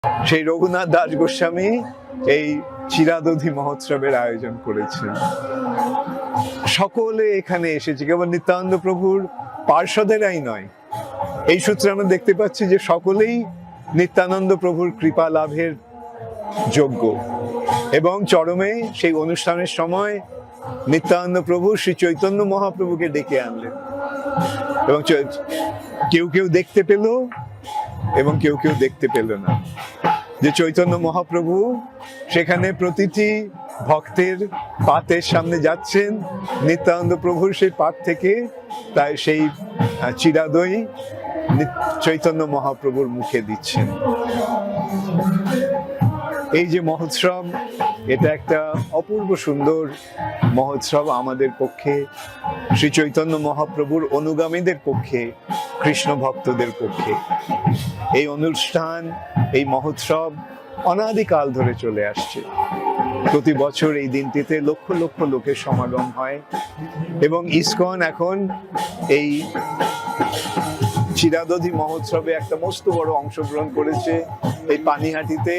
সেই রঘুনাথ দাস গোস্বামী এই চিরাদধি মহোৎসবের আয়োজন করেছেন। সকলে এখানে এসেছে, কেবল নিত্যানন্দ প্রভুর পার্ষদেরাই নয়। এই সূত্রে আমরা দেখতে পাচ্ছি যে সকলেই নিত্যানন্দ প্রভুর কৃপা লাভের যোগ্য। এবং চরমে সেই অনুষ্ঠানের সময় নিত্যানন্দ প্রভু শ্রী চৈতন্য মহাপ্রভুকে ডেকে আনলেন, এবং কেউ কেউ দেখতে পেল এবং কেউ কেউ দেখতে পেল না। যে চৈতন্য মহাপ্রভু সেখানে প্রতিটি ভক্তের পাতের সামনে যাচ্ছেন, নিত্যানন্দ প্রভুর সেই পাত থেকে তাই সেই চিরাদই চৈতন্য মহাপ্রভুর মুখে দিচ্ছেন। এই যে মহোৎসব, এটা একটা অপূর্ব সুন্দর মহোৎসব আমাদের পক্ষে, শ্রী চৈতন্য মহাপ্রভুর অনুগামীদের পক্ষে, কৃষ্ণ ভক্তদের পক্ষে। এই অনুষ্ঠান, এই মহোৎসব অনাদিকাল ধরে চলে আসছে। প্রতি বছর এই দিনটিতে লক্ষ লক্ষ লোকের সমাগম হয়, এবং ইসকন এখন এই চিরাদধি মহোৎসবে একটা মস্ত বড় অংশগ্রহণ করেছে। এই পানিহাটিতে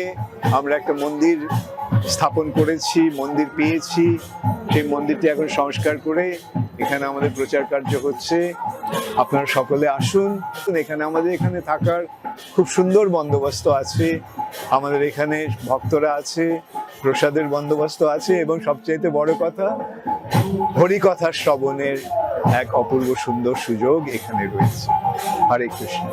আমরা একটা মন্দির স্থাপন করেছি, মন্দির পেয়েছি। সেই মন্দিরটি এখন সংস্কার করে এখানে আমাদের প্রচার কার্য হচ্ছে। আপনারা সকলে আসুন। আমাদের এখানে থাকার খুব সুন্দর বন্দোবস্ত আছে, আমাদের এখানে ভক্তরা আছে, প্রসাদের বন্দোবস্ত আছে, এবং সবচাইতে বড় কথা, হরিকথা শ্রবণের এক অপূর্ব সুন্দর সুযোগ এখানে রয়েছে। হরে কৃষ্ণ।